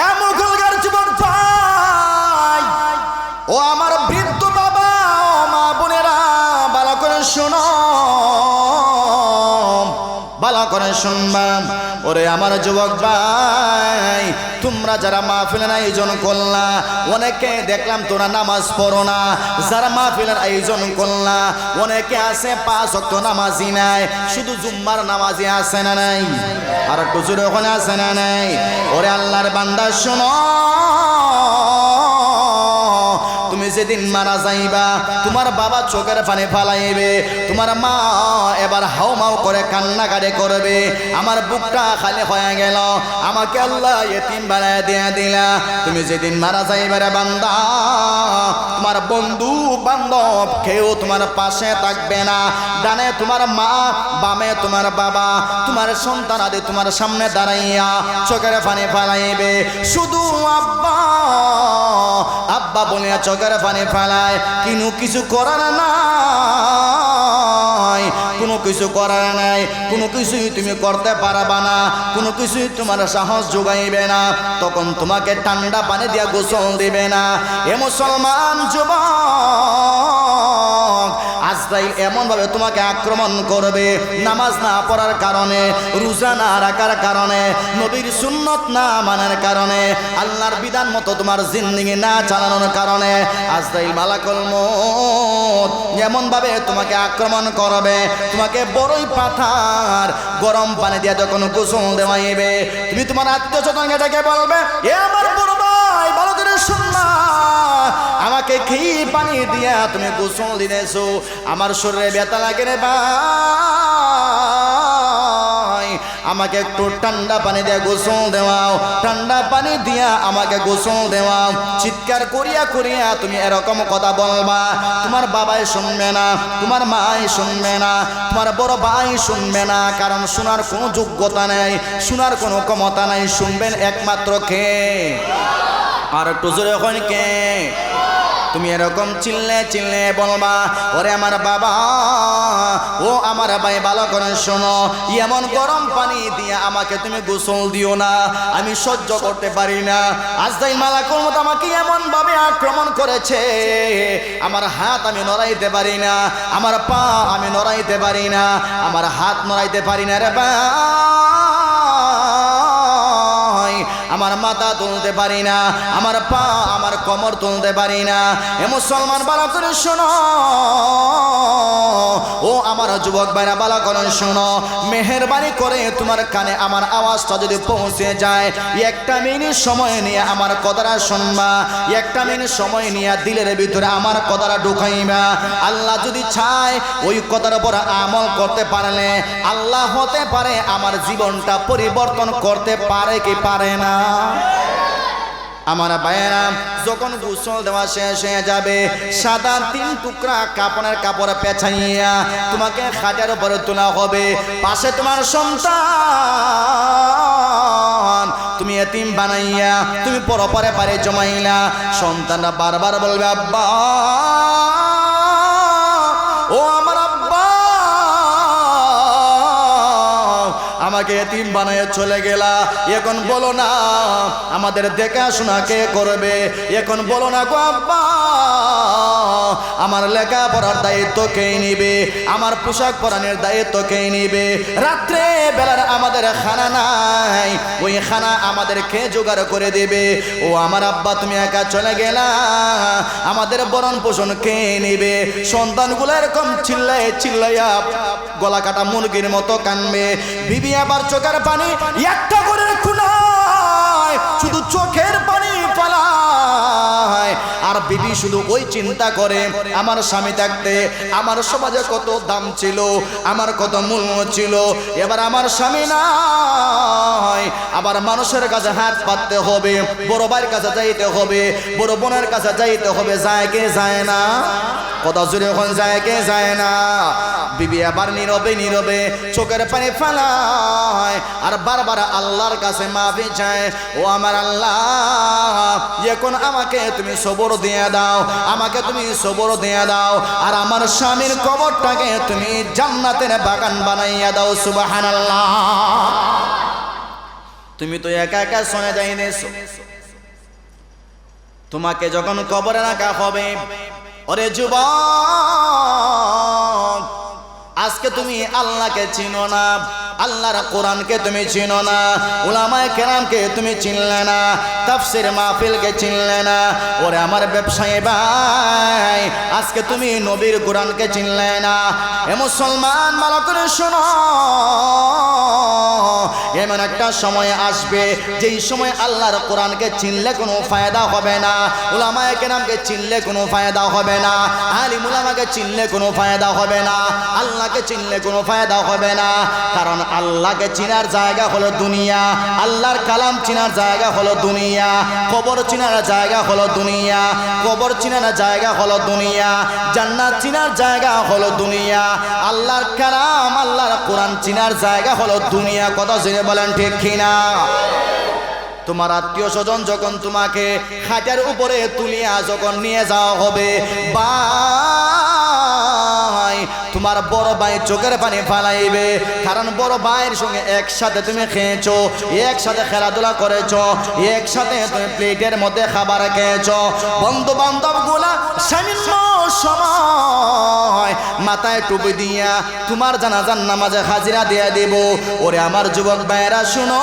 এ মুঘলগার যুবক ভাই, ও আমার বৃদ্ধ বাবা, ও মা বোনেরা, ভালো করে শোনো, ভালো করে শুনবা। ওরে আমার যুবক ভাই, তোমরা যারা মাহফিলের আয়োজন করলা, অনেকে দেখলাম তোরা নামাজ পড়ো না। যারা মাহফিলের আয়োজন করলা, অনেকে আছে 5 ওয়াক্ত নামাজি নাই, শুধু জুম্মার নামাজি আছে না নাই? আর একটু জোরে ওখানে আছে না নাই? ওরে আল্লাহর বান্দা শোনো, তুমি যেদিন মারা যাইবা, তোমার বাবা চোখের পানি ফালাইবে, তোমার মা এবার হাউমাউ করে কান্নাকাটি করবে, আমার বুকটা খালি হয়ে গেল, আমাকে আল্লাহ ইতিম বানায় দিয়ে দিলা। তুমি যেদিন মারা যাইবে রে বান্দা, তোমার বন্ধু বান্ধব কেউ তোমার পাশে থাকবে না। ডানে তোমার মা, বামে তোমার বাবা, তোমার সন্তান আদি তোমার সামনে দাঁড়াইয়া চোখের পানি ফালাইবে, শুধু আব্বা আব্বা বলে চোখের পানি ফেলায়। কিন্তু কিছু করার নাই, কোনো কিছু করার নাই, কোনো কিছুই তুমি করতে পারবা না, কোনো কিছুই তোমার সাহস যোগাইবে না। তখন তোমাকে ঠান্ডা পানি দিয়া গোসল দিবে না। এ মুসলমান যুবক, আজরাইল এমন ভাবে তোমাকে আক্রমণ করবে, নামাজ না পড়ার কারণে, রোজা না রাখার কারণে, নবীর সুন্নত না মানার কারণে, আল্লাহর বিধান মতো তোমার জিন্দেগি না চালানোর কারণে আজরাইল মালাকুল মউত এমন ভাবে তোমাকে আক্রমণ করবে, তোমাকে বড়ই পাথার গরম পানি দিয়ে যখন গোসল দেওয়াইবে, তুমি তোমার আত্মীয়স্বজনকে ডেকে বলবে, এ আমার বড় ভাই, ভালো করে শুনবা, আমাকে কি পানি দিয়া তুমি গোসল দিয়েছো, আমার শরীরে ব্যথা লাগে রে ভাই, আমাকে একটু ঠান্ডা পানি দিয়ে গোসল দেওয়াও, ঠান্ডা পানি দিয়া আমাকে গোসল দেওয়াও। চিৎকার করিয়া করিয়া তুমি এরকম কথা বলবা, তোমার বাবাই শুনবে না, তোমার মাই শুনবে না, তোমার বড় ভাই শুনবে না, কারণ শোনার কোনো যোগ্যতা নেই, শোনার কোনো ক্ষমতা নাই। শুনবেন একমাত্র কে? আর একটু জোরে ওখানে কে? তুমি এরকম চিল্লে চিল্লে বলবা, ওরে আমার বাবা, ও আমার ভাই, ভালো করে শোনো, এমন গরম পানি দিয়ে আমাকে তুমি গোসল দিও না, আমি সহ্য করতে পারি না। আজরাইল মালাকুল মউত আমাকে এমন ভাবে আক্রমণ করেছে, আমার হাত আমি নড়াইতে পারি না, আমার পা আমি নড়াইতে পারি না, আমার হাত নড়াইতে পারি না রে ভাই, আমার মাথা তুলতে পারি না, আমার পা আমার কোমর তুলতে পারি না। এ মুসলমান, ভালো করে শোনো, ও আমার যুবক ভাইরা, ভালো করে শোনো, মেহেরবানি করে তোমার কানে আমার আওয়াজটা যদি পৌঁছে যায়, একটা মিনিট সময় নিয়ে আমার কথাটা শুনবা, একটা মিনিট সময় নিয়ে দিলের ভিতরে আমার কথাটা ঢুকাইবা। আল্লাহ যদি চায় ওই কথার উপর আমল করতে পারলে আল্লাহ হতে পারে আমার জীবনটা পরিবর্তন করতে পারে কি পারে না? আমার ভাইয়েরা, যখন গোসল দেওয়া শেষ হয়ে যাবে, সাদা 3 টুকরা কাপড়ের কাপড় পেঁচাইয়া তোমাকে খাটের উপরে তোলা হবে, পাশে তোমার সন্তান তুমি এতিম বানাইয়া তুমি পরপারে পারে জমাইলা। সন্তানরা বারবার বলবে, আব্বা, ও আমার আব্বা, আমাকে এতিম বানায় চলে গেলা, এখন বলো না আমাদের দেখাশোনা কে করবে, এখন বলো না গো আব্বা, আমার লেখাপড়ার দায়িত্ব কে নিবে, আমার পোশাক পরানোর দায়িত্ব কে নিবে, রাত্রে বেলার আমাদের খানা নাই, ওই খানা আমাদের কে জোগাড় করে দেবে? ও আমার আব্বা, তুমি একা চলে গেলা, আমাদের ভরণ পোষণ কে নিবে? সন্তানগুলো এরকম চিল্লায় চিল্লাইয়া গলা কাটা মুরগির মতো কানবে। বিবি আবার চোখের পানি একটা করে খুনায়, শুধু চোখের পানি ফেলায়, আর বিবি শুধু ওই চিন্তা করে, আমার স্বামী থাকতে আমার সমাজে কত দাম ছিল, আমার কত মূল্য ছিল, এবার আমার স্বামী নাই, আবার মানুষের কাছে হাত পাততে হবে, বড় ভাইয়ের কাছে যাইতে হবে, বড় বোনের কাছে যাইতে হবে, যায় কে যায় না? কত জোরে এখন যায় কে যায় না? বিবি আবার নীরবে নীরবে চোখের পানি ফেলায় আর বারবার আল্লাহর কাছে মাফি চায়, ও আমার আল্লাহ, এখন আমাকে তুমি সবর দিয়ে দাও, আমাকে তুমি সবর দিয়ে দাও, আর আমার স্বামীর কবরটাকে তুমি জান্নাতের বাগান বানাইয়া দাও। সুবহানাল্লাহ। তুমি তো একা একা শুনে যাইনেছো। তোমাকে যখন কবরে রাখা হবে, ওরে যুবক, আজকে তুমি আল্লাহকে চিনো না, আল্লাহর কোরআনকে তুমি চিনো না, উলামায়ে কেরামকে তুমি চিনলে না, তাফসীর মাহফিলকে চিনলে না। ওরে আমার ব্যবসায়ী ভাই, আজকে তুমি নবীর কোরআনকে চিনলে না। এ মুসলমান, ভালো করে শোনো, এমন একটা সময় আসবে যেই সময় আল্লাহর কোরআনকে চিনলে কোনো ফায়দা হবে না, উলামায়ে কেরামকে চিনলে কোনো ফায়দা হবে না, আলিম উলামাকে চিনলে কোনো ফায়দা হবে না, আল্লাহকে চিনলে কোনো ফায়দা হবে না। কারণ আল্লাহকে চিনার জায়গা হলো দুনিয়া, আল্লাহর কালাম চিনার জায়গা হলো দুনিয়া, কবর চিনার জায়গা হলো দুনিয়া, কবর চিনার জায়গা হলো দুনিয়া, জান্নাত চিনার জায়গা হলো দুনিয়া, আল্লাহর কালাম আল্লাহর কোরআন চিনার জায়গা হলো দুনিয়া। কথা জেনে বলেন ঠিক কিনা? তোমার আত্মীয় স্বজন যখন তোমাকে খাটের উপরে তুলিয়া যখন নিয়ে যাওয়া হবে, ভাই তোমার বড় ভাই চোখের পানি ফালাইবে। কারণ বড় ভাইয়ের সঙ্গে একসাথে তুমি খেয়েছো, একসাথে খেলাধুলা করেছো, একসাথে তুমি প্লেটের মধ্যে খাবার খেয়েছো। বন্ধু বান্ধব গুলা সামান্য সময় মাথায় টুপি দিয়া তোমার জানাজার নামাজে হাজিরা দিয়ে দেব। ওরে আমার যুবক ভাইয়েরা শুনো,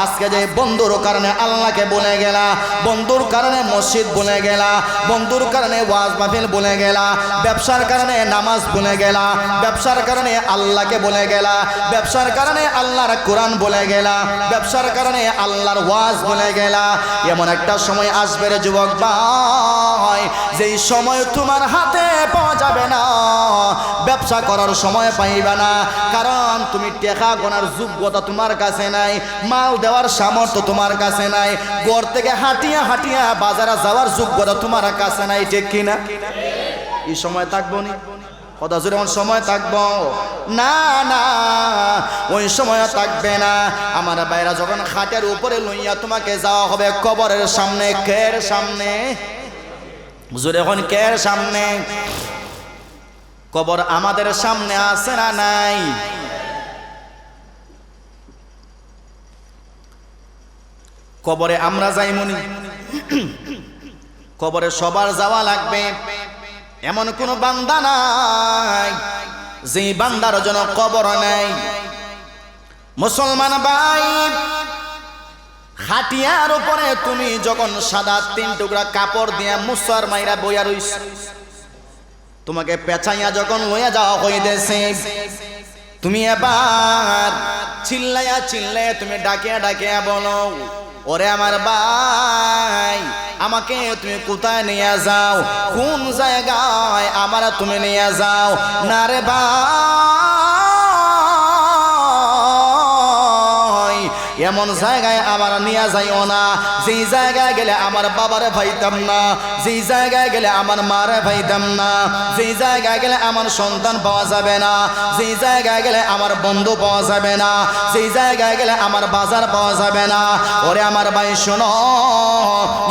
আজকে যে বন্ধুর কারণে আল্লাহকে বলে গেলা, বন্ধুর কারণে মসজিদ বলে গেলা, বন্ধুর কারণে ওয়াজ মাহফিল বলে গেলা, ব্যবসার কারণে নামাজ বলে গেলা, ব্যবসার কারণে আল্লাহকে বলে গেলা, ব্যবসার কারণে আল্লাহর কোরআন বলে গেলা, ব্যবসার কারণে আল্লাহর ওয়াজ বলে গেলা। এমন একটা সময় আসবে রে যুবক ভাই, যেই সময় তোমার হাতে পাওয়া যাবে না, ব্যবসা করার সময় পাইবে না। কারণ তুমি টাকা গোনার যোগ্যতা তোমার কাছে নাই, মাল দেওয়ার সামর্থ্য তোমার কাছে নাই, ঘর থেকে হাঁটিয়া হাঁটিয়া বাজারে যাওয়ার যোগ্যতা তোমার কাছে নাই। ঠিক কিনা? এই সময় থাকবো নি? কথা জোরে, এমন সময় থাকবো না? না, ওই সময় থাকবে না। আমার বাইরা যখন খাটের উপরে লইয়া তোমাকে যাওয়া হবে কবরের সামনে, কের সামনে? জোরে এখন, কের সামনে? কবর আমাদের সামনে আছে না নাই? কবরে আমরা যাইমনি, কবরে সবার যাওয়া লাগবে। এমন কোন বান্দা নাই যে বান্দার জন্য কবর নাই। মুসলমান ভাই, খাটিয়ার উপরে তুমি যখন সাদা 3 টুকরা কাপড় দিয়ে মুসার মাইরা বইয়া রইছ, তোমাকে পেঁচাইয়া যখন লইয়া যাওয়া হইতেছে, তুমি এবার চিল্লাইয়া চিল্লাইয়া তুমি ডাকিয়া ডাকিয়া বলো, ওরে আমার ভাই, আমাকে তুমি কোথায় নিয়ে যাও? কোন জায়গায় আমার তুমি নিয়ে যাও? না রে ভাই, এমন জায়গায় আমার নিয়ে যাইও না যেই জায়গায় গেলে আমার বাবারে ভাইতাম না, যেই জায়গায় গেলে আমার মারে ভাইতাম না, যেই জায়গায় গেলে আমার সন্তান পাওয়া যাবে না, যেই জায়গায় গেলে আমার বন্ধু পাওয়া যাবে না, যেই জায়গায় গেলে আমার বাজার পাওয়া যাবে না। ওরে আমার ভাই শোনো,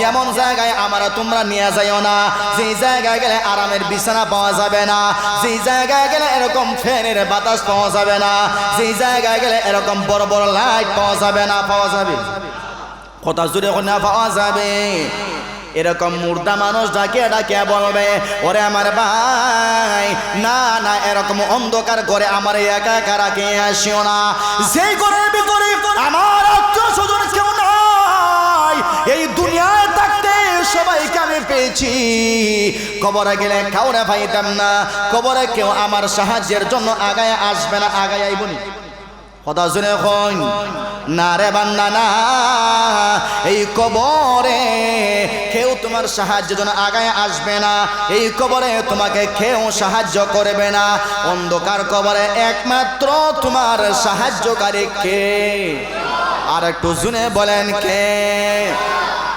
এমন জায়গায় আমার তোমরা নিয়ে যাইও না যেই জায়গায় গেলে আরামের বিছানা পাওয়া যাবে না, যেই জায়গায় গেলে এরকম ফ্যানের বাতাস পাওয়া যাবে না, যেই জায়গায় গেলে এরকম বড় বড় লাইট পাওয়া যাবে না। পাওয়া যাবে? কথা জুড়ে না পাওয়া যাবে? এরকম মুর্দা মানুষ ডাকিয়া ডাকিয়া বলবে, ওরে আমার ভাই, না না, এরকম অন্ধকার করে আমার একা একা রাখে আসিও না। যেই ঘরের ভিতরে আমার আত্মীয় স্বজন কেউ নাই, এই দুনিয়ায় থাকতে সবাইকে আমি পেয়েছি, কবরে গেলে কাউরে পাইতাম না, কবরে কেউ আমার সাহায্যের জন্য আগায় আসবে না। আগায় আইবনি? কথা শুনে কই না রে বান্দা, না, এই কবরে কেউ তোমার সাহায্যের জন্য আগায় আসবে না, এই কবরে তোমাকে কেউ সাহায্য করবে না। অন্ধকার কবরে একমাত্র তোমার সাহায্যকারী কে? আর একটু শুনে বলেন কে?